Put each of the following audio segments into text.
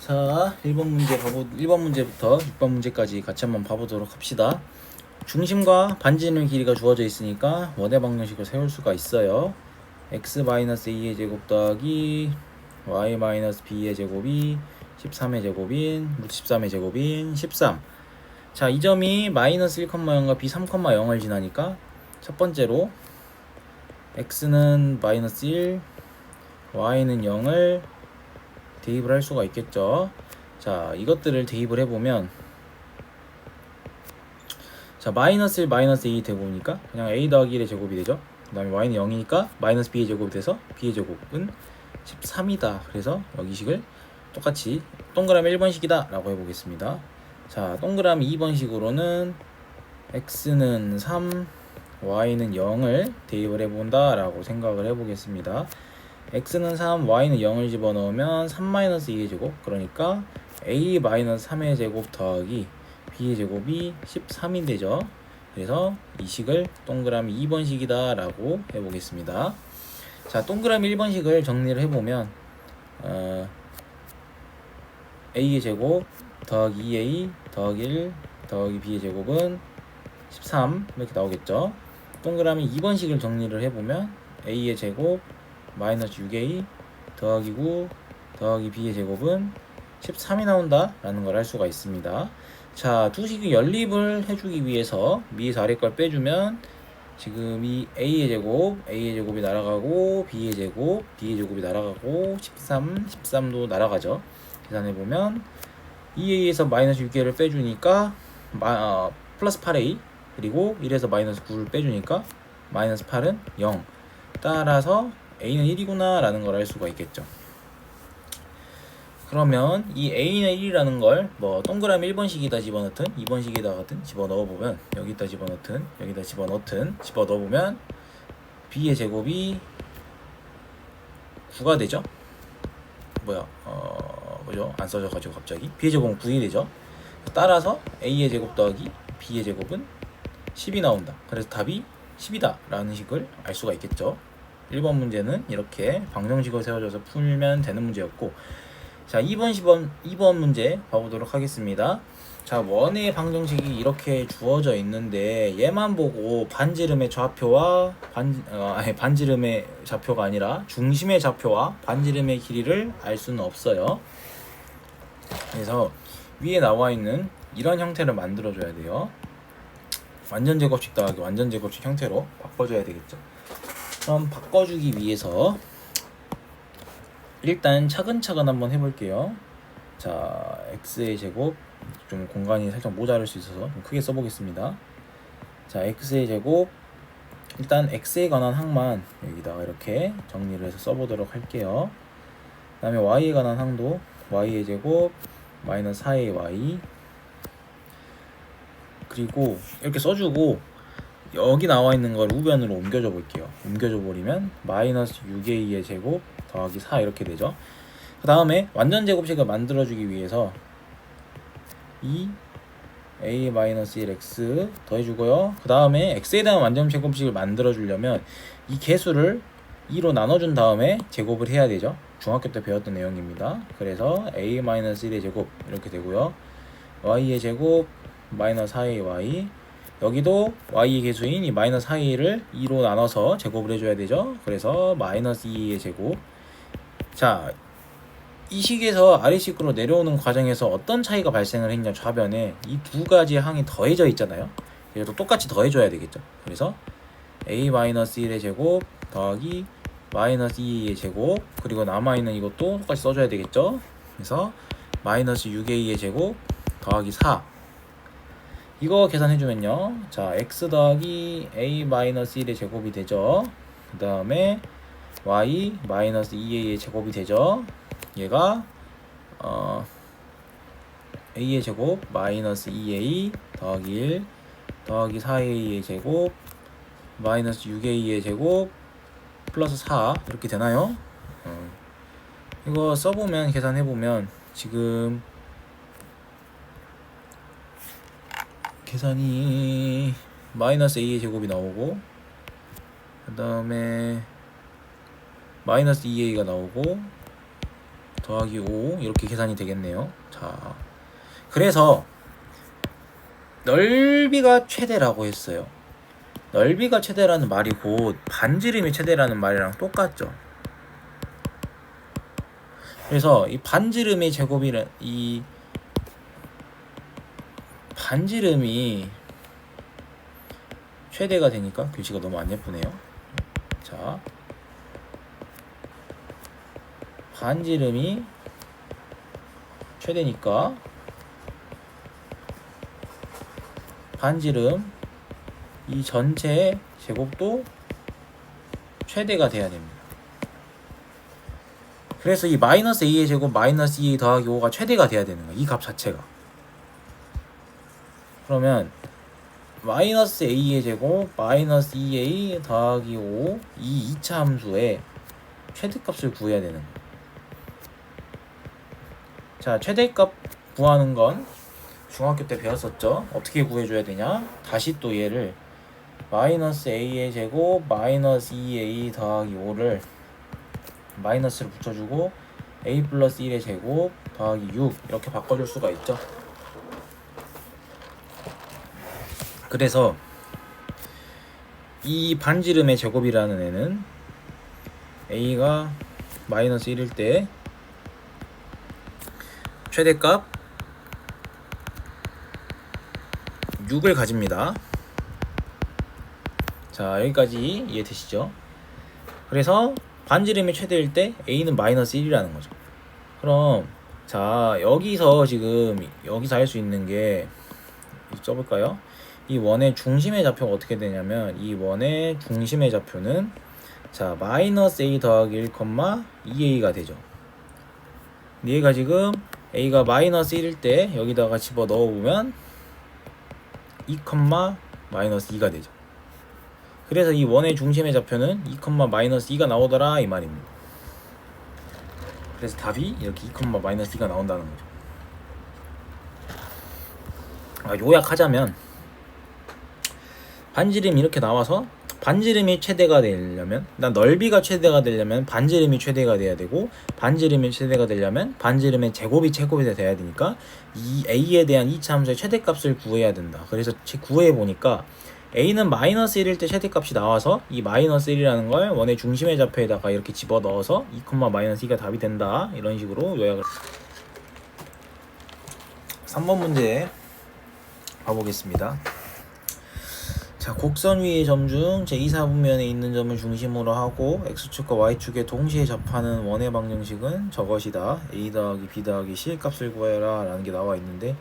자, 1번 문제부터 6번 문제까지 같이 한번 봐보도록 합시다. 중심과 반지름 길이가 주어져 있으니까 원의 방정식을 세울 수가 있어요. x-a의 제곱 더하기 y-b의 제곱이 13의 제곱인 루트 13의 제곱인 13. 자, 이 점이 마이너스 1,0과 b 3,0을 지나니까 첫 번째로 x는 마이너스 1, y는 0을 대입을 할 수가 있겠죠. 자, 이것들을 대입을 해보면, 자, 마이너스 1 마이너스 a 대곱이니까 그냥 a 더하기 1의 제곱이 되죠. 그 다음에 y는 0이니까 마이너스 b의 제곱이 돼서 b의 제곱은 13이다. 그래서 여기 식을 똑같이 동그라미 1번식이다 라고 해보겠습니다. 자, 동그라미 2번식으로는 x는 3, y는 0을 대입을 해본다 라고 생각을 해보겠습니다. x는 3, y는 0을 집어넣으면 3-2의 제곱, 그러니까 a-3의 제곱 더하기 b의 제곱이 13이 되죠. 그래서 이 식을 동그라미 2번식이다 라고 해보겠습니다. 자, 동그라미 1번식을 정리를 해보면 a의 제곱 더하기 2a 더하기 1 더하기 b의 제곱은 13 이렇게 나오겠죠. 동그라미 2번식을 정리를 해보면 a의 제곱 마이너스 6a 더하기 9 더하기 b의 제곱은 13이 나온다 라는 걸 알 수가 있습니다. 자, 두 식의 연립을 해주기 위해서 위에서 아래 걸 빼주면 지금 이 a의 제곱이 날아가고 b의 제곱이 날아가고 13, 13도 날아가죠. 계산해보면 2a에서 마이너스 6a를 빼주니까 플러스 8a, 그리고 1에서 마이너스 9를 빼주니까 마이너스 8은 0. 따라서 a는 1이구나 라는 걸 알 수가 있겠죠. 그러면 이 a는 1이라는 걸 뭐 동그라미 1번식이다 집어넣든 2번식이다 집어넣어보면, 여기다 집어넣든 여기다 집어넣어보면 b의 제곱이 9가 되죠. 뭐죠? 안 써져가지고 갑자기 b의 제곱은 9이 되죠. 따라서 a의 제곱 더하기 b의 제곱은 10이 나온다. 그래서 답이 10이다 라는 식을 알 수가 있겠죠. 1번 문제는 이렇게 방정식을 세워줘서 풀면 되는 문제였고, 자, 2번 문제 봐보도록 하겠습니다. 자, 원의 방정식이 이렇게 주어져 있는데 얘만 보고 반지름의 좌표와 반지름의 좌표가 아니라 중심의 좌표와 반지름의 길이를 알 수는 없어요. 그래서 위에 나와 있는 이런 형태를 만들어줘야 돼요. 완전 제곱식 더하기 완전 제곱식 형태로 바꿔줘야 되겠죠. 그럼 바꿔주기 위해서 일단 차근차근 한번 해볼게요. 자, x의 제곱, 좀 공간이 살짝 모자랄 수 있어서 좀 크게 써보겠습니다. 자, x의 제곱, 일단 x에 관한 항만 여기다가 이렇게 정리를 해서 써보도록 할게요. 그 다음에 y에 관한 항도 y의 제곱 마이너스 4의 y, 그리고 이렇게 써주고 여기 나와 있는 걸 우변으로 옮겨줘 볼게요. 옮겨줘 버리면 마이너스 6a의 제곱 더하기 4 이렇게 되죠. 그 다음에 완전 제곱식을 만들어주기 위해서 2a-1x 더해주고요. 그 다음에 x에 대한 완전 제곱식을 만들어주려면 이 개수를 2로 나눠준 다음에 제곱을 해야 되죠. 중학교 때 배웠던 내용입니다. 그래서 a-1의 제곱 이렇게 되고요. y의 제곱 마이너스 4a y, 여기도 y의 개수인 이 마이너스 4a를 2로 나눠서 제곱을 해줘야 되죠. 그래서 마이너스 2a의 제곱. 자, 이 식에서 아래식으로 내려오는 과정에서 어떤 차이가 발생을 했냐, 좌변에 이 두 가지 항이 더해져 있잖아요. 그래도 똑같이 더해줘야 되겠죠. 그래서 a-1의 제곱 더하기 마이너스 2a의 제곱, 그리고 남아있는 이것도 똑같이 써줘야 되겠죠. 그래서 마이너스 6a의 제곱 더하기 4, 이거 계산해주면요, 자, x 더하기 a-1의 제곱이 되죠. 그 다음에 y 마이너스 2a의 제곱이 되죠. 얘가 a의 제곱 마이너스 2a 더하기 1 더하기 4a의 제곱 마이너스 6a의 제곱 플러스 4 이렇게 되나요? 이거 써보면, 계산해보면 지금 계산이 마이너스 a의 제곱이 나오고, 그 다음에 마이너스 2a가 나오고, 더하기 5 이렇게 계산이 되겠네요. 자, 그래서 넓이가 최대라고 했어요. 넓이가 최대라는 말이 곧 반지름이 최대라는 말이랑 똑같죠. 그래서 이 반지름의 제곱이란 이 반지름이 최대가 되니까 글씨가 너무 안 예쁘네요. 자, 반지름이 최대니까 반지름 이 전체의 제곱도 최대가 돼야 됩니다. 그래서 이 마이너스 a의 제곱 마이너스 2a 더하기 5가 최대가 돼야 되는 거야. 이 값 자체가. 그러면 마이너스 a의 제곱 마이너스 2a 더하기 5 이 2차 함수의 최대값을 구해야 되는 거야. 자, 최대값 구하는 건 중학교 때 배웠었죠. 어떻게 구해줘야 되냐? 다시 또 얘를 마이너스 a의 제곱 마이너스 2a 더하기 5를 마이너스를 붙여주고 a 플러스 1의 제곱 더하기 6 이렇게 바꿔줄 수가 있죠. 그래서 이 반지름의 제곱이라는 애는 a가 마이너스 1일 때 최대값 6을 가집니다. 자, 여기까지 이해되시죠? 그래서 반지름이 최대일 때 a는 마이너스 1이라는 거죠. 그럼 자, 여기서 지금 여기서 할 수 있는 게 써볼까요? 이 원의 중심의 좌표가 어떻게 되냐면 이 원의 중심의 좌표는 자 마이너스 a 더하기 1, 2a가 되죠. 얘가 지금 a가 마이너스 1일 때 여기다가 집어 넣어보면 2, 마이너스 2가 되죠. 그래서 이 원의 중심의 좌표는 2, 마이너스 2가 나오더라 이 말입니다. 그래서 답이 이렇게 2, 마이너스 2가 나온다는 거죠. 요약하자면 반지름이 이렇게 나와서 반지름이 최대가 되려면 일단 넓이가 최대가 되려면 반지름이 최대가 돼야 되고 반지름이 최대가 되려면 반지름의 제곱이 돼야 되니까 이 a에 대한 2차 함수의 최대값을 구해야 된다. 그래서 구해보니까 a는 마이너스 1일 때 최대값이 나와서 이 마이너스 1이라는 걸 원의 중심의 좌표에다가 이렇게 집어넣어서 2, 마이너스 2가 답이 된다. 이런 식으로 요약을 3번 문제 봐보겠습니다. 자, 곡선 위의 점 중 제2사분면에 있는 점을 중심으로 하고 x축과 y축에 동시에 접하는 원의 방정식은 저것이다. a 더하기 b 더하기 c 값을 구해라 라는 게 나와 있는데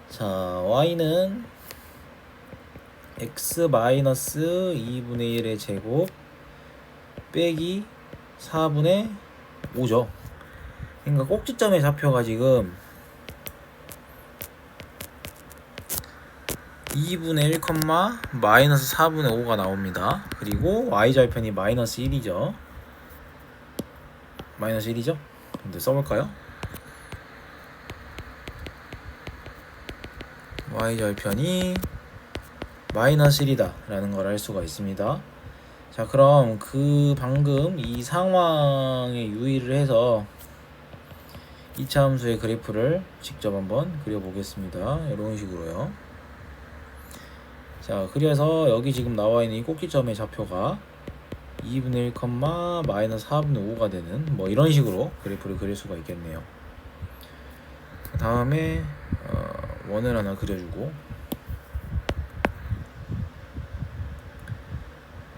자, y는 x 마이너스 2분의 1의 제곱 빼기 4분의 5죠. 그러니까 꼭지점의 좌표가 지금 2분의 1, 마이너스 4분의 5가 나옵니다. 그리고 y절편이 마이너스 1이죠. 마이너스 1이죠? 근데 써볼까요? y절편이 마이너스 1이다 라는 걸 알 수가 있습니다. 자, 그럼 그 방금 이 상황에 유의를 해서 2차 함수의 그래프를 직접 한번 그려보겠습니다. 이런 식으로요. 자, 그래서 여기 지금 나와 있는 이 꼭지점의 좌표가 2분의 1, 마이너스 4분의 5가 되는 뭐 이런 식으로 그래프를 그릴 수가 있겠네요. 그 다음에 원을 하나 그려주고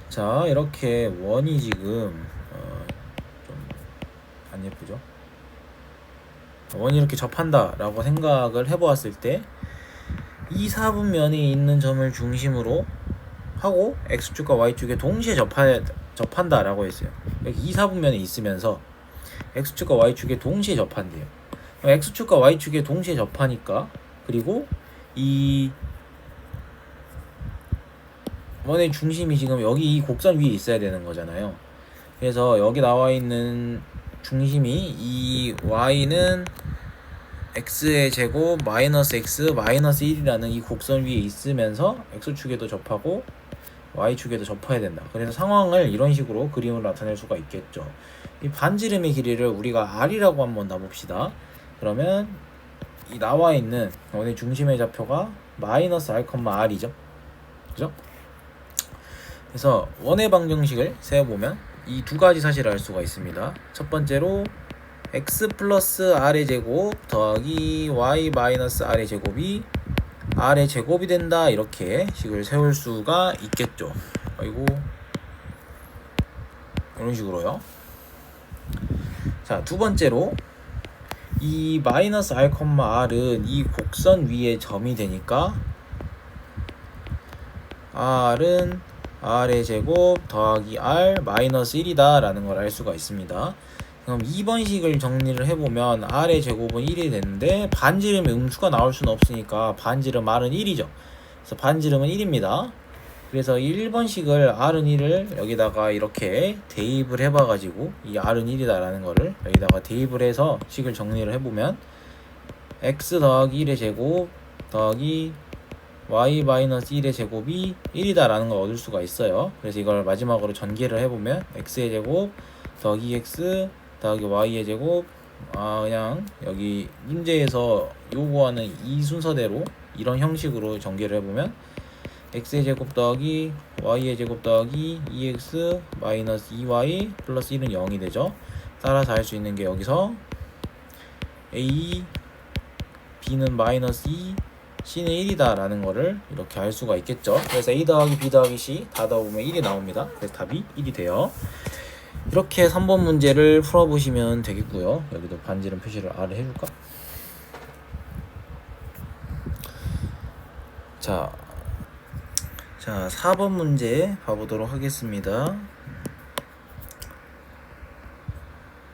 자, 이렇게 원이 지금 좀 안 예쁘죠? 원이 이렇게 접한다 라고 생각을 해보았을 때 이 사분면에 있는 점을 중심으로 하고 x축과 y축에 동시에 접한다 라고 했어요. 여기 이 사분면에 있으면서 x축과 y축에 동시에 접한대요. x축과 y축에 동시에 접하니까 그리고 이 원의 중심이 지금 여기 이 곡선 위에 있어야 되는 거잖아요. 그래서 여기 나와 있는 중심이 이 y는 x의 제곱 마이너스 x 마이너스 1이라는 이 곡선 위에 있으면서 x축에도 접하고 y축에도 접해야 된다. 그래서 상황을 이런 식으로 그림으로 나타낼 수가 있겠죠. 이 반지름의 길이를 우리가 r이라고 한번 놔봅시다. 그러면 이 나와 있는 원의 중심의 좌표가 마이너스 r, r이죠. 그죠? 그래서 원의 방정식을 세어보면 이 두 가지 사실을 알 수가 있습니다. 첫 번째로 x 플러스 r의 제곱 더하기 y 마이너스 r의 제곱이 r의 제곱이 된다, 이렇게 식을 세울 수가 있겠죠. 아이고, 이런 식으로요. 자, 두 번째로 이 마이너스 r, r은 이 곡선 위에 점이 되니까 r은 r의 제곱 더하기 r 마이너스 1이다 라는 걸 알 수가 있습니다. 그럼 2번 식을 정리를 해보면 r의 제곱은 1이 되는데 반지름의 음수가 나올 수는 없으니까 반지름 r은 1이죠. 그래서 반지름은 1입니다. 그래서 1번 식을 r은 1을 여기다가 이렇게 대입을 해봐가지고 이 r은 1이다 라는 거를 여기다가 대입을 해서 식을 정리를 해보면 x 더하기 1의 제곱 더하기 y 마이너스 1의 제곱이 1이다 라는 걸 얻을 수가 있어요. 그래서 이걸 마지막으로 전개를 해보면 x의 제곱 더하기 x 더하기 y의 제곱, 그냥 여기 문제에서 요구하는 이 순서대로 이런 형식으로 전개를 해보면 x의 제곱 더하기 y의 제곱 더하기 2x 마이너스 2y 플러스 1은 0이 되죠. 따라서 할 수 있는 게 여기서 a, b는 마이너스 2, c는 1이다 라는 거를 이렇게 알 수가 있겠죠. 그래서 a 더하기 b 더하기 c 다 더보면 1이 나옵니다. 그래서 답이 1이 돼요. 이렇게 3번 문제를 풀어보시면 되겠고요. 여기도 반지름 표시를 r을 해줄까? 자, 4번 문제 봐보도록 하겠습니다.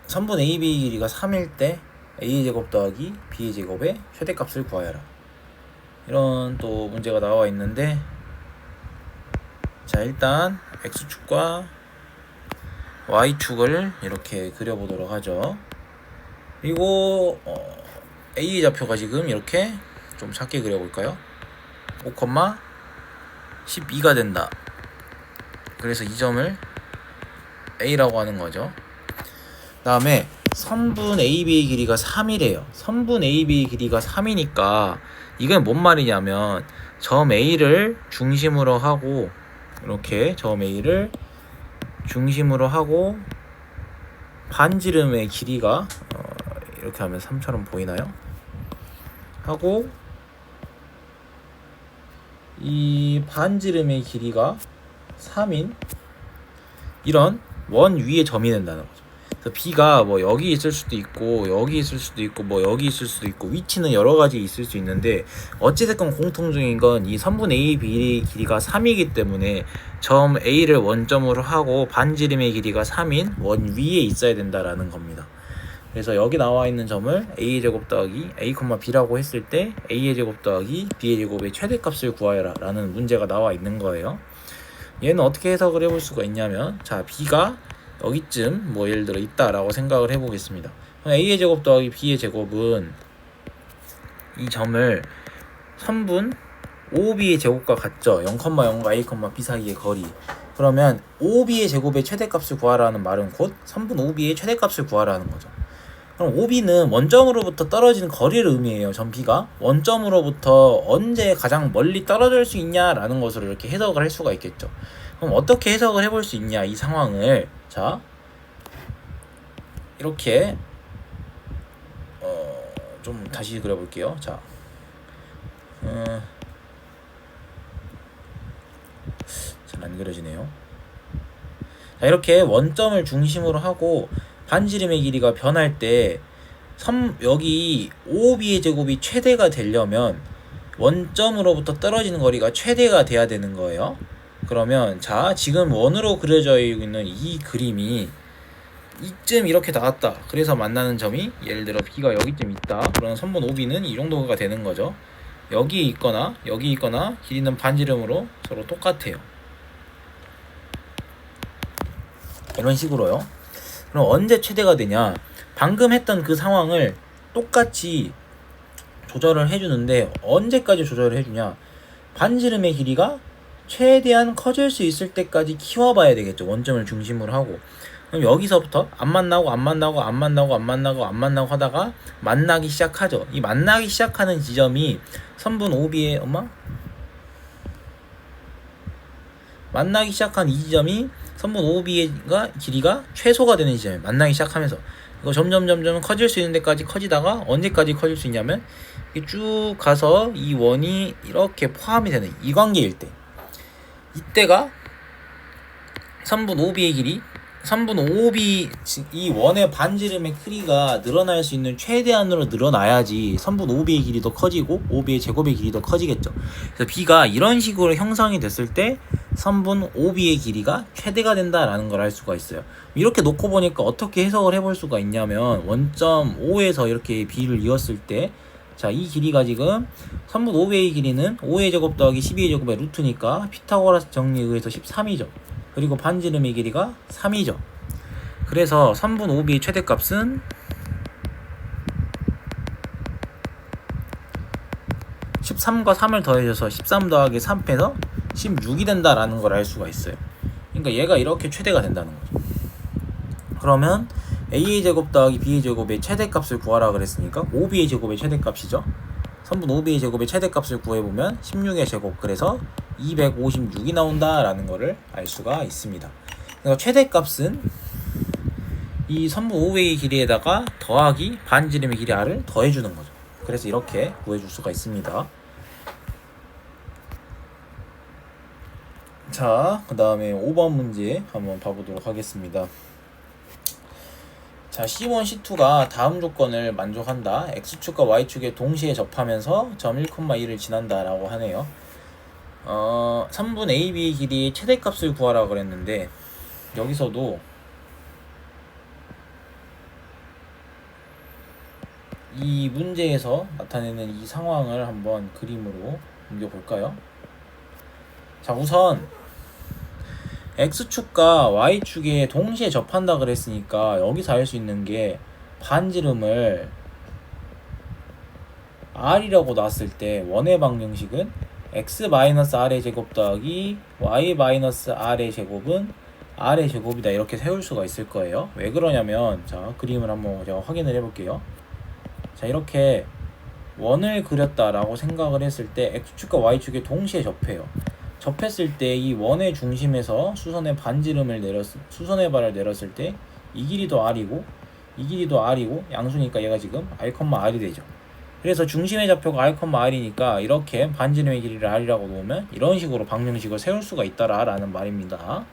3분 AB의 길이가 3일 때 A의 제곱 더하기 B의 제곱의 최대값을 구하여라. 이런 또 문제가 나와 있는데, 자, 일단 X축과 Y축을 이렇게 그려보도록 하죠. 그리고 A의 좌표가 지금 이렇게 좀 작게 그려볼까요? 5,12가 된다. 그래서 이 점을 A라고 하는 거죠. 그 다음에 선분 AB의 길이가 3이래요. 선분 AB의 길이가 3이니까 이건 뭔 말이냐면 점 A를 중심으로 하고, 이렇게 점 A를 중심으로 하고 반지름의 길이가 이렇게 하면 3처럼 보이나요? 하고 이 반지름의 길이가 3인 이런 원 위에 점이 된다는 거죠. 그래서 B가 뭐 여기 있을 수도 있고 여기 있을 수도 있고 뭐 여기 있을 수도 있고 위치는 여러 가지 있을 수 있는데 어찌됐건 공통적인 건 이 선분 AB의 길이가 3이기 때문에 점 A를 원점으로 하고 반지름의 길이가 3인 원 위에 있어야 된다라는 겁니다. 그래서 여기 나와 있는 점을 A의 제곱 더하기 A, B라고 했을 때 A의 제곱 더하기 B의 제곱의 최대값을 구하여라 라는 문제가 나와 있는 거예요. 얘는 어떻게 해석을 해볼 수가 있냐면, 자, B가 여기쯤 뭐 예를 들어 있다라고 생각을 해보겠습니다. A의 제곱 더하기 B의 제곱은 이 점을 선분 OB의 제곱과 같죠. 0,0과 A, B 사이의 거리. 그러면 OB의 제곱의 최대값을 구하라는 말은 곧 선분 OB의 최대값을 구하라는 거죠. 그럼 OB는 원점으로부터 떨어지는 거리를 의미해요. 점 B가 원점으로부터 언제 가장 멀리 떨어질 수 있냐라는 것으로 이렇게 해석을 할 수가 있겠죠. 그럼 어떻게 해석을 해볼 수 있냐, 이 상황을. 자, 이렇게 좀 다시 그려볼게요. 자, 잘 안 그려지네요. 자, 이렇게 원점을 중심으로 하고 반지름의 길이가 변할 때 여기 OB의 제곱이 최대가 되려면 원점으로부터 떨어지는 거리가 최대가 돼야 되는 거예요. 그러면 자, 지금 원으로 그려져 있는 이 그림이 이쯤 이렇게 나왔다. 그래서 만나는 점이 예를 들어 B가 여기쯤 있다. 그러면 선분 OB는 이 정도가 되는 거죠. 여기 있거나 여기 있거나 길이는 반지름으로 서로 똑같아요. 이런 식으로요. 그럼 언제 최대가 되냐? 방금 했던 그 상황을 똑같이 조절을 해주는데 언제까지 조절을 해주냐? 반지름의 길이가 최대한 커질 수 있을 때까지 키워봐야 되겠죠. 원점을 중심으로 하고. 그럼 여기서부터 안 만나고 하다가 만나기 시작하죠. 이 만나기 시작하는 지점이 선분 OB의 만나기 시작한 이 지점이 선분 OB의 길이가 최소가 되는 지점이에요. 만나기 시작하면서 이거 점점 커질 수 있는 데까지 커지다가 언제까지 커질 수 있냐면 이렇게 쭉 가서 이 원이 이렇게 포함이 되는 이 관계일 때, 이때가 선분 OB의 길이, 선분 OB 이 원의 반지름의 크기가 늘어날 수 있는 최대한으로 늘어나야지 선분 OB의 길이도 커지고 OB의 제곱의 길이도 커지겠죠. 그래서 B가 이런 식으로 형성이 됐을 때 선분 OB의 길이가 최대가 된다라는 걸 알 수가 있어요. 이렇게 놓고 보니까 어떻게 해석을 해볼 수가 있냐면 원점 5에서 이렇게 B를 이었을 때, 자, 이 길이가 지금 선분 OB의 길이는 5의 제곱 더하기 12의 제곱의 루트니까 피타고라스 정리에 의해서 13이죠. 그리고 반지름의 길이가 3이죠. 그래서 선분 OB의 최대값은 13과 3을 더해줘서 13 더하기 3에서 16이 된다라는 걸 알 수가 있어요. 그러니까 얘가 이렇게 최대가 된다는 거죠. 그러면 A의 제곱 더하기 B의 제곱의 최대값을 구하라 그랬으니까 OB의 제곱의 최대값이죠. 선분 OB의 제곱의 최대값을 구해보면 16의 제곱, 그래서 256이 나온다라는 거를 알 수가 있습니다. 그러니까 최대값은 이 선분 OB의 길이에다가 더하기 반지름의 길이 R을 더해주는 거죠. 그래서 이렇게 구해줄 수가 있습니다. 자, 그 다음에 5번 문제 한번 봐보도록 하겠습니다. 자, C1, C2가 다음 조건을 만족한다. X축과 Y축에 동시에 접하면서 점 1,2를 지난다 라고 하네요. 선분 AB의 길이의 최대값을 구하라 그랬는데, 여기서도 이 문제에서 나타내는 이 상황을 한번 그림으로 옮겨볼까요? 자, 우선 X축과 Y축에 동시에 접한다 그랬으니까 여기서 알 수 있는 게 반지름을 R이라고 놨을 때 원의 방정식은 X-R의 제곱 더하기 Y-R의 제곱은 R의 제곱이다, 이렇게 세울 수가 있을 거예요. 왜 그러냐면, 자, 그림을 한번 제가 확인을 해볼게요. 자, 이렇게 원을 그렸다라고 생각을 했을 때 X축과 Y축에 동시에 접해요. 접했을 때 이 원의 중심에서 수선의 반지름을 수선의 발을 내렸을 때 이 길이도 R이고 이 길이도 R이고 양수니까 얘가 지금 R,R이 되죠. 그래서 중심의 좌표가 R,R이니까 이렇게 반지름의 길이를 R이라고 놓으면 이런 식으로 방정식을 세울 수가 있다라는 말입니다.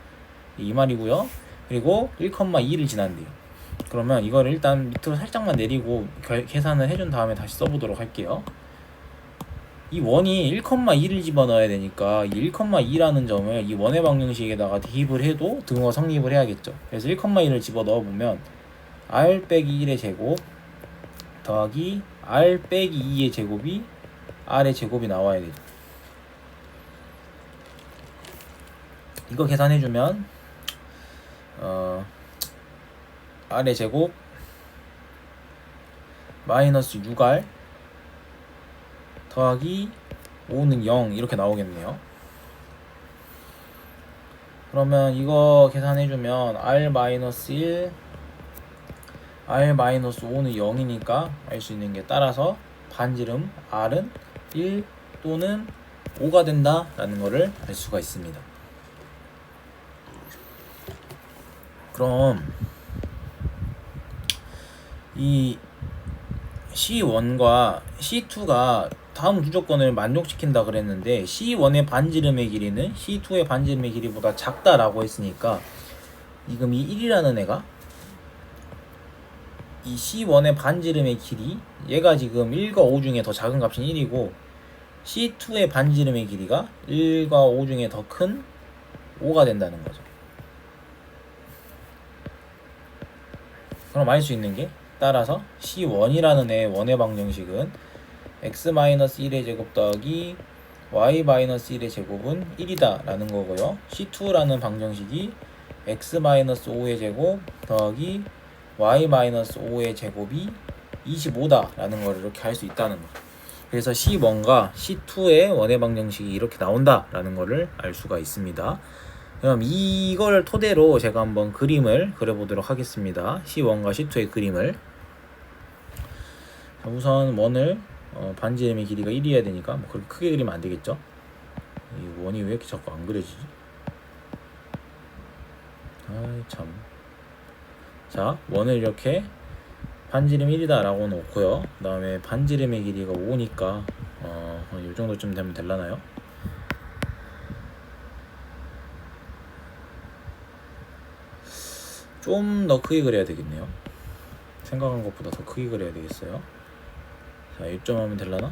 이 말이고요. 그리고 1,2를 지난대요. 그러면 이걸 일단 밑으로 살짝만 내리고 계산을 해준 다음에 다시 써보도록 할게요. 이 원이 1,2를 집어넣어야 되니까 이 1,2라는 점을 이 원의 방정식에다가 대입을 해도 등호가 성립을 해야겠죠. 그래서 1,2를 집어넣어보면 R 빼기 1의 제곱 더하기 R 빼기 2의 제곱이 R의 제곱이 나와야 되죠. 이거 계산해주면 R의 제곱 마이너스 6R 더하기 5는 0 이렇게 나오겠네요. 그러면 이거 계산해주면 R-1 R-5는 0이니까 알 수 있는 게, 따라서 반지름 R은 1 또는 5가 된다 라는 거를 알 수가 있습니다. 그럼 이 C1과 C2가 다음 두 조건을 만족시킨다 그랬는데, C1의 반지름의 길이는 C2의 반지름의 길이보다 작다라고 했으니까 지금 이 1이라는 애가 이 C1의 반지름의 길이, 얘가 지금 1과 5 중에 더 작은 값인 1이고 C2의 반지름의 길이가 1과 5 중에 더 큰 5가 된다는 거죠. 그럼 알 수 있는 게, 따라서 C1이라는 애의 원의 방정식은 X-1의 제곱 더하기 Y-1의 제곱은 1이다 라는 거고요. C2라는 방정식이 X-5의 제곱 더하기 Y-5의 제곱이 25다 라는 걸 이렇게 할 수 있다는 거죠. 그래서 C1과 C2의 원의 방정식이 이렇게 나온다 라는 거를 알 수가 있습니다. 그럼 이걸 토대로 제가 한번 그림을 그려보도록 하겠습니다. C1과 C2의 그림을. 자, 우선 원을 반지름의 길이가 1이어야 되니까 뭐 그렇게 크게 그리면 안 되겠죠. 이 원이 왜 이렇게 자꾸 안 그려지지? 아이 참. 자, 원을 이렇게 반지름 1이다 라고 놓고요. 그 다음에 반지름의 길이가 5니까 이 정도쯤 되면 될라나요? 좀 더 크게 그려야 되겠네요. 생각한 것보다 더 크게 그려야 되겠어요. 자, 1점 하면 될라나?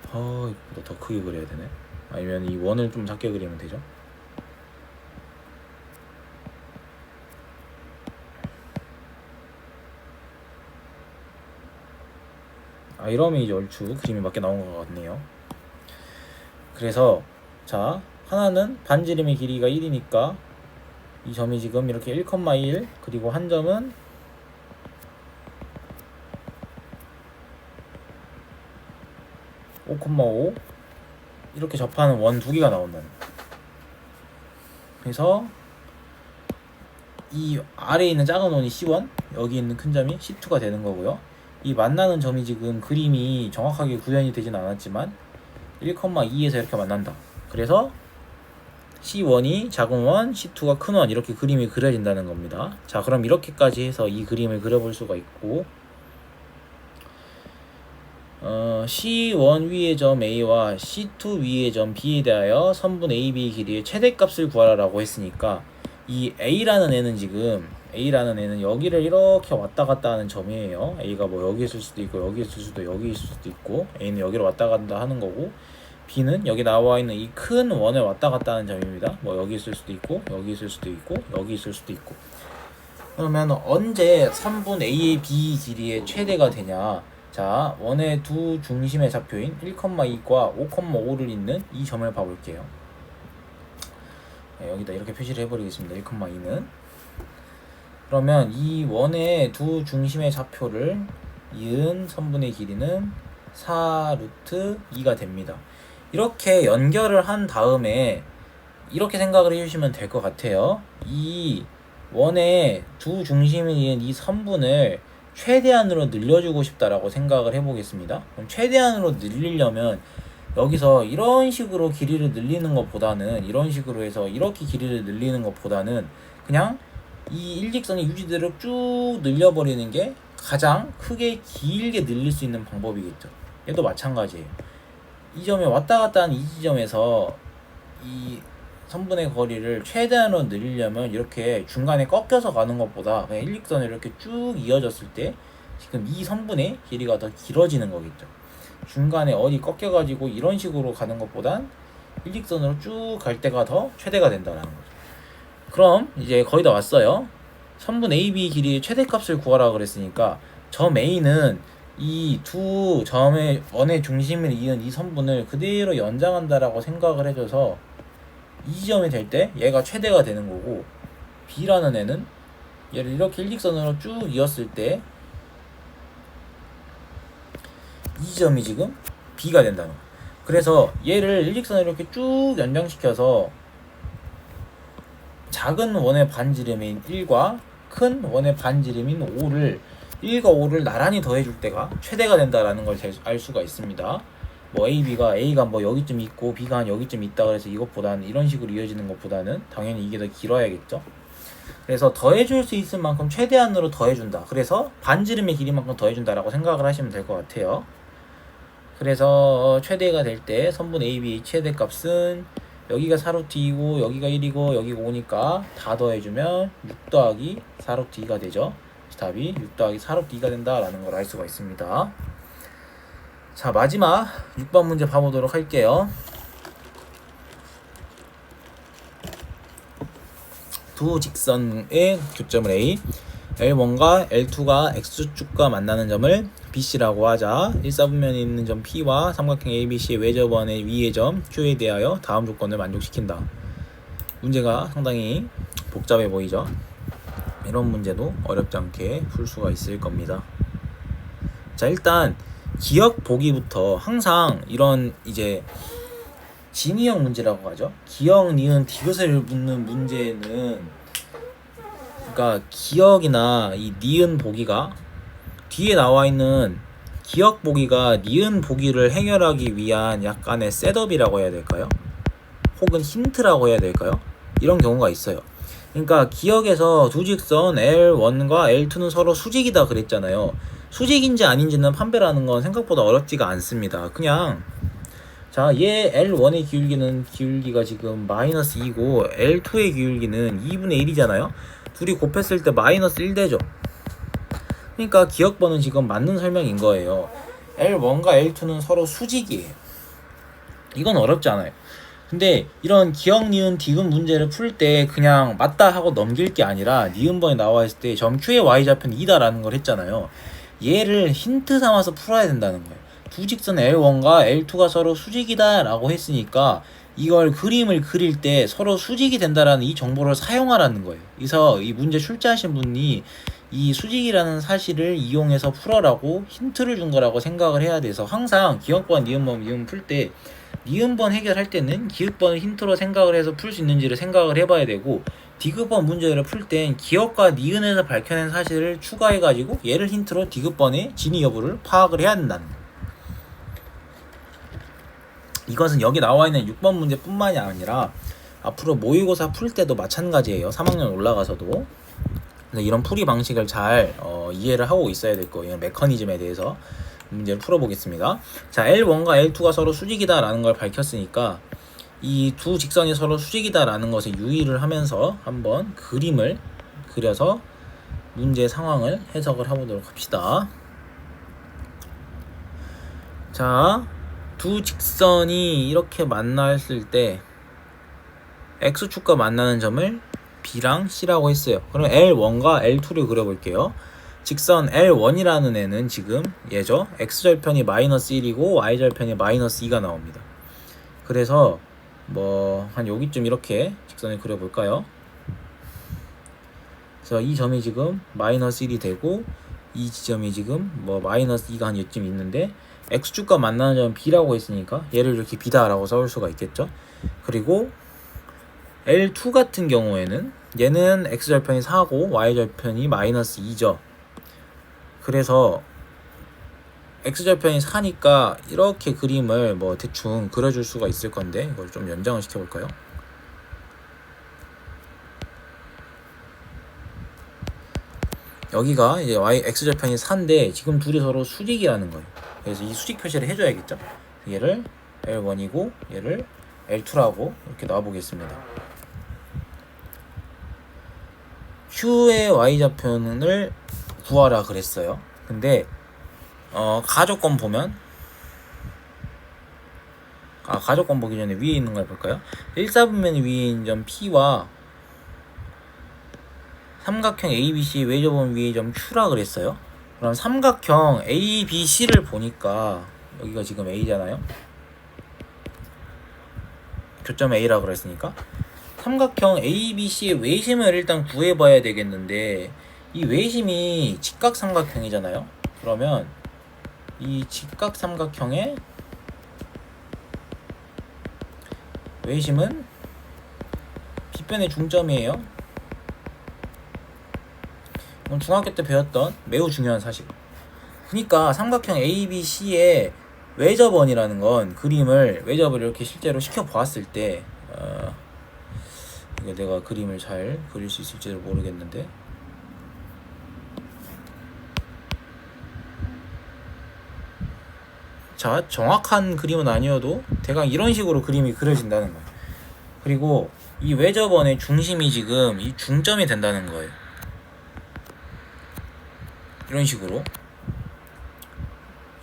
이거보다 더 크게 그려야 되네. 아니면 이 원을 좀 작게 그리면 되죠. 이러면 이제 얼추 그림이 맞게 나온 것 같네요. 그래서 자, 하나는 반지름의 길이가 1이니까 이 점이 지금 이렇게 1,1 그리고 한 점은 5,5 이렇게 접하는 원 두 개가 나온다는 거예요. 그래서 이 아래에 있는 작은 원이 C1, 여기 있는 큰 점이 C2가 되는 거고요. 이 만나는 점이 지금 그림이 정확하게 구현이 되진 않았지만 1,2에서 이렇게 만난다. 그래서 C1이 작은 원, C2가 큰 원 이렇게 그림이 그려진다는 겁니다. 자, 그럼 이렇게까지 해서 이 그림을 그려볼 수가 있고 C1 위의 점 A와 C2 위의 점 B에 대하여 선분 AB 길이의 최대값을 구하라고 했으니까 이 A라는 애는 여기를 이렇게 왔다 갔다 하는 점이에요. A가 뭐 여기 있을 수도 있고 여기 있을 수도 여기 있을 수도 있고 A는 여기로 왔다 갔다 하는 거고 B는 여기 나와 있는 이 큰 원을 왔다 갔다 하는 점입니다. 뭐 여기 있을 수도 있고 여기 있을 수도 있고 여기 있을 수도 있고. 그러면 언제 선분 A의 B 길이의 최대가 되냐? 자, 원의 두 중심의 좌표인 1,2과 5,5를 잇는 이 점을 봐볼게요. 네, 여기다 이렇게 표시를 해버리겠습니다. 1,2는. 그러면 이 원의 두 중심의 좌표를 이은 선분의 길이는 4루트 2가 됩니다. 이렇게 연결을 한 다음에 이렇게 생각을 해주시면 될 것 같아요. 이 원의 두 중심을 이은 이 선분을 최대한으로 늘려주고 싶다라고 생각을 해보겠습니다. 그럼 최대한으로 늘리려면 여기서 이런 식으로 길이를 늘리는 것보다는 이런 식으로 해서 이렇게 길이를 늘리는 것보다는 그냥 이 일직선의 유지대로 쭉 늘려버리는 게 가장 크게 길게 늘릴 수 있는 방법이겠죠. 얘도 마찬가지예요. 이 점에 왔다 갔다 하는 이 지점에서 이 선분의 거리를 최대한으로 늘리려면 이렇게 중간에 꺾여서 가는 것보다 그냥 일직선을 이렇게 쭉 이어졌을 때 지금 이 선분의 길이가 더 길어지는 거겠죠. 중간에 어디 꺾여가지고 이런 식으로 가는 것보단 일직선으로 쭉 갈 때가 더 최대가 된다는 거죠. 그럼 이제 거의 다 왔어요. 선분 AB 길이의 최대값을 구하라 그랬으니까 점 A는 이 두 점의 원의 중심을 이은 이 선분을 그대로 연장한다라고 생각을 해줘서 이 지점이 될 때 얘가 최대가 되는 거고 B라는 애는 얘를 이렇게 일직선으로 쭉 이었을 때 이 지점이 지금 B가 된다는 거예요. 그래서 얘를 일직선으로 이렇게 쭉 연장시켜서 작은 원의 반지름인 1과 큰 원의 반지름인 5를 1과 5를 나란히 더해줄 때가 최대가 된다라는 걸 알 수가 있습니다. 뭐 A가 뭐 여기쯤 있고 B가 한 여기쯤 있다 그래서 이것보다는 이런 식으로 이어지는 것보다는 당연히 이게 더 길어야겠죠. 그래서 더해줄 수 있을 만큼 최대한으로 더해준다. 그래서 반지름의 길이만큼 더해준다라고 생각을 하시면 될 것 같아요. 그래서 최대가 될 때 선분 AB의 최대값은 여기가 4루트 2고 여기가 1이고 여기가 5니까 다 더해주면 6 더하기 4루트 2가 되죠. 답이 6 더하기 4루트 2가 된다라는 걸 알 수가 있습니다. 자, 마지막 6번 문제 봐보도록 할게요. 두 직선의 교점을 A, L1과 L2가 X축과 만나는 점을 BC라고 하자. 일사분면에 있는 점 P와 삼각형 ABC의 외접원의 위의 점 Q에 대하여 다음 조건을 만족시킨다. 문제가 상당히 복잡해 보이죠? 이런 문제도 어렵지 않게 풀 수가 있을 겁니다. 자, 일단 기억 보기부터 항상 이런 이제 진위형 문제라고 하죠. 기억, 니은, 디귿을 묻는 문제는 그러니까 기억이나 이 니은 보기가 뒤에 나와 있는 기억 보기가 니은 보기를 해결하기 위한 약간의 셋업이라고 해야 될까요? 혹은 힌트라고 해야 될까요? 이런 경우가 있어요. 그러니까 기억에서 두 직선 L1과 L2는 서로 수직이다 그랬잖아요. 수직인지 아닌지는 판별하는 건 생각보다 어렵지가 않습니다. 그냥 자, 얘 L1의 기울기가 지금 마이너스 2고 L2의 기울기는 2분의 1이잖아요. 둘이 곱했을 때 마이너스 1 되죠. 그러니까 기억번은 지금 맞는 설명인 거예요. L1과 L2는 서로 수직이에요. 이건 어렵지 않아요. 근데 이런 기억, 니은, 디귿 문제를 풀 때 그냥 맞다 하고 넘길 게 아니라 니은번에 나와 있을 때 점 Q의 Y좌표는 2다라는 걸 했잖아요. 얘를 힌트 삼아서 풀어야 된다는 거예요. 두 직선 L1과 L2가 서로 수직이다 라고 했으니까 이걸 그림을 그릴 때 서로 수직이 된다라는 이 정보를 사용하라는 거예요. 그래서 이 문제 출제하신 분이 이 수직이라는 사실을 이용해서 풀어라고 힌트를 준 거라고 생각을 해야 돼서 항상 기억번, 니은번, 미음 풀 때 니은번 해결할 때는 기읍번을 힌트로 생각을 해서 풀 수 있는지를 생각을 해봐야 되고 디귿번 문제를 풀 땐 기억과 니은에서 밝혀낸 사실을 추가해가지고 얘를 힌트로 디귿번의 진위 여부를 파악을 해야 된다는 거예요. 이것은 여기 나와 있는 6번 문제뿐만이 아니라 앞으로 모의고사 풀 때도 마찬가지예요. 3학년 올라가서도. 그래서 이런 풀이 방식을 잘 이해를 하고 있어야 될 거예요. 메커니즘에 대해서 문제를 풀어보겠습니다. 자, L1과 L2가 서로 수직이다 라는 걸 밝혔으니까 이 두 직선이 서로 수직이다 라는 것에 유의를 하면서 한번 그림을 그려서 문제 상황을 해석을 해보도록 합시다. 자, 두 직선이 이렇게 만났을 때 X축과 만나는 점을 B랑 C라고 했어요. 그럼 L1과 L2를 그려볼게요. 직선 L1이라는 애는 지금 얘죠. X절편이 마이너스 1이고 Y절편이 마이너스 2가 나옵니다. 그래서 뭐 한 여기쯤 이렇게 직선을 그려볼까요? 그래서 이 점이 지금 마이너스 1이 되고 이 지점이 지금 뭐 마이너스 2가 한 여기쯤 있는데 X축과 만나는 점은 B라고 했으니까 얘를 이렇게 B다라고 써올 수가 있겠죠. 그리고 L2 같은 경우에는 얘는 X절편이 4고 Y절편이 마이너스 2죠. 그래서 X절편이 4니까 이렇게 그림을 뭐 대충 그려줄 수가 있을 건데 이걸 좀 연장을 시켜볼까요? 여기가 이제 X절편이 4인데 지금 둘이 서로 수직이라는 거예요. 그래서 이 수직 표시를 해줘야겠죠. 얘를 L1이고 얘를 L2라고 이렇게 놔보겠습니다. Q의 Y좌표를 구하라 그랬어요. 근데 가족권 보면 가족권 보기 전에 위에 있는 걸 볼까요? 1사분면 위에 있는 점 P와 삼각형 ABC 외접원 위의 점 Q라 그랬어요. 그럼 삼각형 ABC를 보니까 여기가 지금 A잖아요. 교점 A라 그랬으니까 삼각형 ABC의 외심을 일단 구해봐야 되겠는데 이 외심이 직각삼각형이잖아요. 그러면 이 직각삼각형의 외심은 빗변의 중점이에요. 이건 중학교 때 배웠던 매우 중요한 사실. 그러니까 삼각형 ABC의 외접원이라는 건 그림을 외접을 이렇게 실제로 시켜 보았을 때 이게 내가 그림을 잘 그릴 수 있을지도 모르겠는데 자, 정확한 그림은 아니어도 대강 이런 식으로 그림이 그려진다는 거예요. 그리고 이 외접원의 중심이 지금 이 중점이 된다는 거예요. 이런 식으로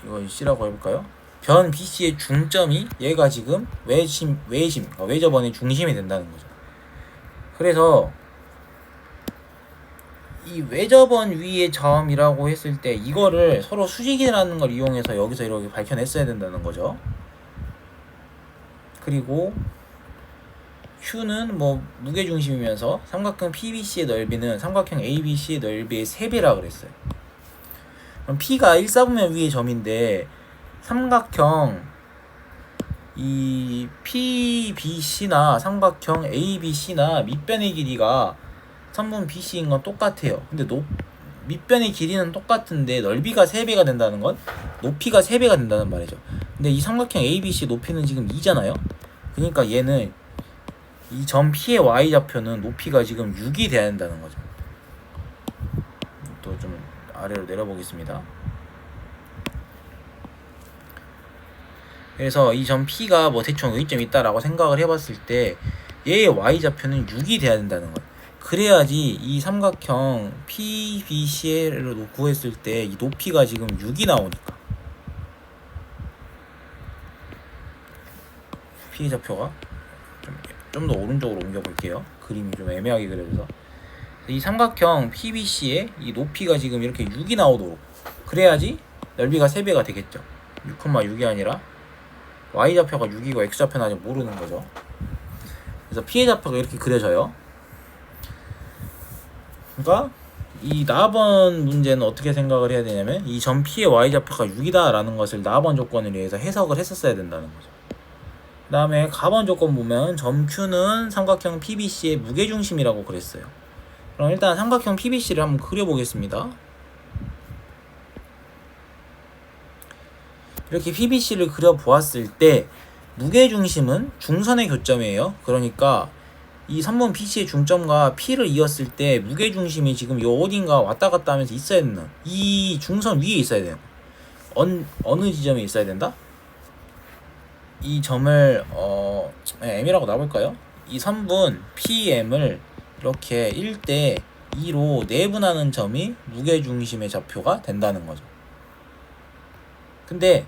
이거 C라고 해볼까요? 변 BC의 중점이 얘가 지금 외접원의 중심이 된다는 거죠. 그래서 이 외접원 위의 점이라고 했을 때 이거를 서로 수직이라는 걸 이용해서 여기서 이렇게 밝혀냈어야 된다는 거죠. 그리고 Q는 뭐 무게중심이면서 삼각형 PBC의 넓이는 삼각형 ABC의 넓이의 3배라 그랬어요. 그럼 P가 1사분면 위의 점인데 삼각형 이 PBC나 삼각형 ABC나 밑변의 길이가 선분 BC인 건 똑같아요. 근데 밑변의 길이는 똑같은데 넓이가 3배가 된다는 건 높이가 3배가 된다는 말이죠. 근데 이 삼각형 ABC 높이는 지금 2잖아요. 그러니까 얘는 이 점 P의 Y좌표는 높이가 지금 6이 돼야 된다는 거죠. 또 좀 아래로 내려보겠습니다. 그래서 이 점 P가 뭐 대충 의점이 있다라고 생각을 해봤을 때 얘의 Y좌표는 6이 돼야 된다는 거예요. 그래야지 이 삼각형 PBC를 구했을 때 이 높이가 지금 6이 나오니까 P의 좌표가 좀 더 오른쪽으로 옮겨볼게요. 그림이 좀 애매하게 그려져서 이 삼각형 PBC의 이 높이가 지금 이렇게 6이 나오도록 그래야지 넓이가 3배가 되겠죠. 6,6이 아니라 Y좌표가 6이고 X좌표는 아직 모르는 거죠. 그래서 P의 좌표가 이렇게 그려져요. 그러니까 이 나번 문제는 어떻게 생각을 해야 되냐면 이 점 P의 Y좌표가 6이다 라는 것을 나번 조건을 위해서 해석을 했었어야 된다는 거죠. 그 다음에 가번 조건 보면 점 Q는 삼각형 PBC의 무게중심이라고 그랬어요. 그럼 일단 삼각형 PBC를 한번 그려보겠습니다. 이렇게 PBC를 그려보았을 때 무게중심은 중선의 교점이에요. 그러니까 이 선분 BC의 중점과 P를 이었을 때 무게중심이 지금 요 어딘가 왔다 갔다 하면서 있어야 되는 이 중선 위에 있어야 돼요. 어느 지점에 있어야 된다? 이 점을 M이라고 놔볼까요? 이 선분 PM을 이렇게 1대 2로 내분하는 점이 무게중심의 좌표가 된다는 거죠. 근데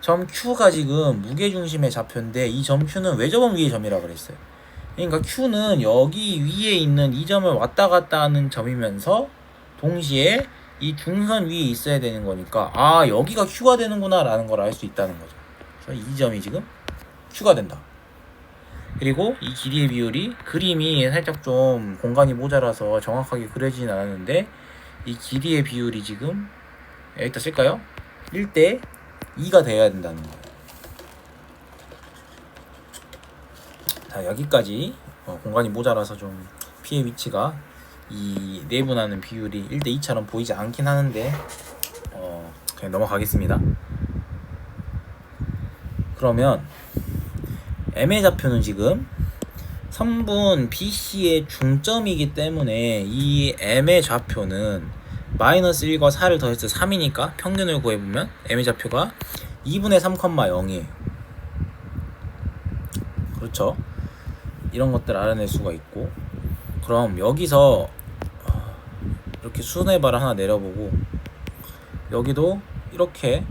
점 Q가 지금 무게중심의 좌표인데 이 점 Q는 외접원 위의 점이라고 그랬어요. 그러니까 Q는 여기 위에 있는 이 점을 왔다 갔다 하는 점이면서 동시에 이 중선 위에 있어야 되는 거니까 아 여기가 Q가 되는구나 라는 걸 알 수 있다는 거죠. 그래서 이 점이 지금 Q가 된다. 그리고 이 길이의 비율이 그림이 살짝 좀 공간이 모자라서 정확하게 그려지진 않았는데 이 길이의 비율이 지금 여기다 쓸까요? 1대 2가 돼야 된다는 거예요. 자 여기까지 공간이 모자라서 좀 P의 위치가 이 내분하는 비율이 1대 2처럼 보이지 않긴 하는데 그냥 넘어가겠습니다. 그러면 M의 좌표는 지금 선분 BC의 중점이기 때문에 이 M의 좌표는 마이너스 1과 4를 더해서 3이니까 평균을 구해보면 M의 좌표가 2분의 3,0이에요. 그렇죠? 이런 것들 알아낼 수가 있고 그럼 여기서 이렇게 수선의 발을 하나 내려보고 여기도 이렇게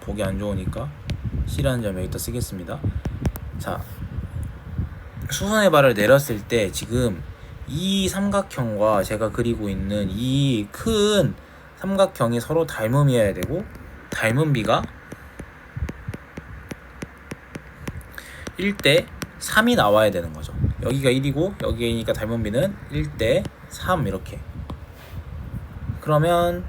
보기 안 좋으니까 C라는 점 여기다 쓰겠습니다. 자 수선의 발을 내렸을 때 지금 이 삼각형과 제가 그리고 있는 이 큰 삼각형이 서로 닮음이어야 되고 닮음비가 1대 3이 나와야 되는 거죠. 여기가 1이고 여기니까 닮음비는 1대 3 이렇게. 그러면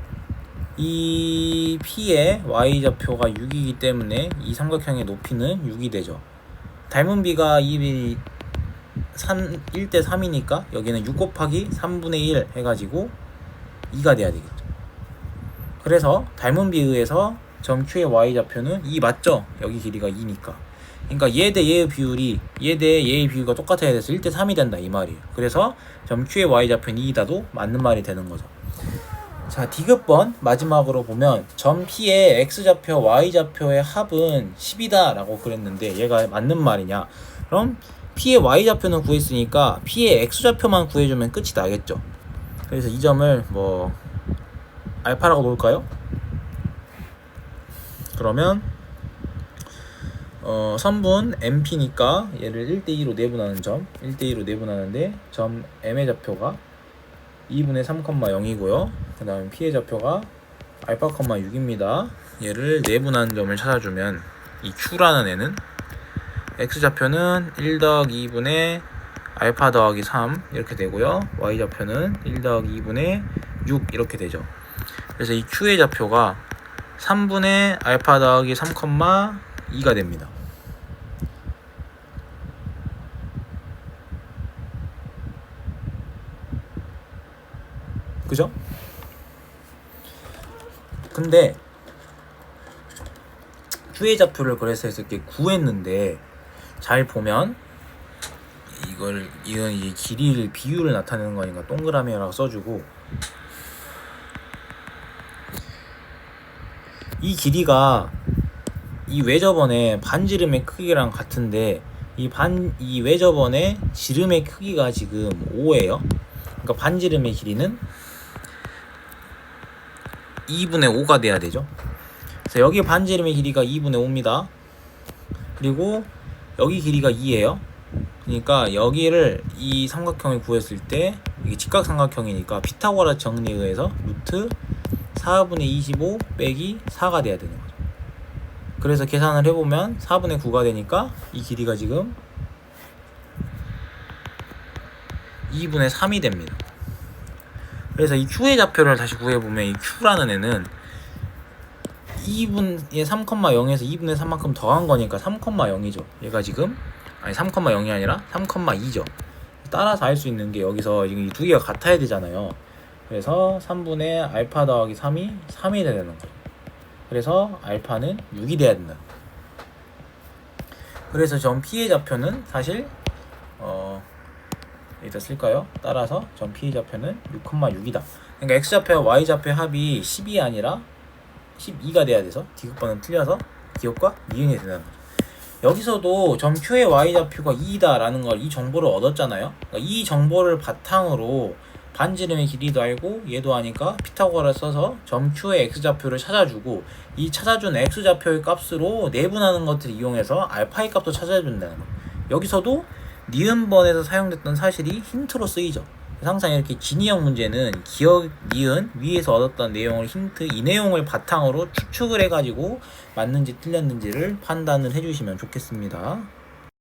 이 P의 Y좌표가 6이기 때문에 이 삼각형의 높이는 6이 되죠. 닮음비가 1대 3이니까 여기는 6 곱하기 3분의 1 해가지고 2가 돼야 되겠죠. 그래서 닮음비에 의해서 점 Q의 Y좌표는 2 맞죠? 여기 길이가 2니까. 그러니까 얘 대 얘의 비율이 얘 대 얘의 비율과 똑같아야 돼서 1대 3이 된다 이 말이에요. 그래서 점 Q의 Y좌표는 2이다도 맞는 말이 되는 거죠. 자 디귿번 마지막으로 보면 점 P의 X좌표 Y좌표의 합은 10이다 라고 그랬는데 얘가 맞는 말이냐. 그럼 P의 Y좌표는 구했으니까 P의 X좌표만 구해주면 끝이 나겠죠. 그래서 이 점을 뭐 알파라고 놓을까요? 그러면 선분 MP니까 얘를 1대2로 내분하는 점 1대2로 내분하는데 점 M의 좌표가 2분의 3,0이고요 그 다음에 P의 좌표가 알파, 6입니다 얘를 내분하는 점을 찾아주면 이 Q라는 애는 X좌표는 1 더하기 2분의 알파 더하기 3 이렇게 되고요. y좌표는 1 더하기 2분의 6 이렇게 되죠. 그래서 이 q의 좌표가 3분의 알파 더하기 3,2가 됩니다. 그죠? 근데 q의 좌표를 그래서 이렇게 구했는데 잘 보면 이건 이 길이를 비율을 나타내는 거니까 동그라미라고 써주고, 이 길이가 이 외접원의 반지름의 크기랑 같은데 이 외접원의 지름의 크기가 지금 5예요. 그러니까 반지름의 길이는 2분의 5가 돼야 되죠. 그래서 여기 반지름의 길이가 2분의 5입니다. 그리고 여기 길이가 2예요. 그러니까 여기를 이 삼각형을 구했을 때 이게 직각삼각형이니까 피타고라스 정리에 의해서 루트 4분의 25 빼기 4가 돼야 되는 거죠. 그래서 계산을 해보면 4분의 9가 되니까 이 길이가 지금 2분의 3이 됩니다. 그래서 이 q의 좌표를 다시 구해보면 이 q라는 애는 2분의 3,0에서 2분의 3만큼 더한 거니까 3,0이죠. 얘가 지금 3,0이 아니라 3,2죠. 따라서 알 수 있는 게 여기서 지금 이 두 개가 같아야 되잖아요. 그래서 3분의 알파 더하기 3이 3이 돼야 되는 거죠. 그래서 알파는 6이 돼야 된다. 그래서 점 P의 좌표는 사실 여기다 쓸까요? 따라서 점 P의 좌표는 6,6이다. 그러니까 X좌표와 Y좌표의 합이 10이 아니라 12가 돼야 돼서 디귿번은 틀려서 기억과 니은이 되는 거죠. 여기서도 점 Q의 Y좌표가 2이다 라는 걸 이 정보를 얻었잖아요. 그러니까 이 정보를 바탕으로 반지름의 길이도 알고 얘도 아니까 피타고라를 써서 점 Q의 X좌표를 찾아주고, 이 찾아준 X좌표의 값으로 내분하는 것들을 이용해서 알파의 값도 찾아준다는 거예요. 여기서도 니은번에서 사용됐던 사실이 힌트로 쓰이죠. 항상 이렇게 진이형 문제는 기억, 니은, 위에서 얻었던 내용을 힌트, 이 내용을 바탕으로 추측을 해가지고 맞는지 틀렸는지를 판단을 해주시면 좋겠습니다.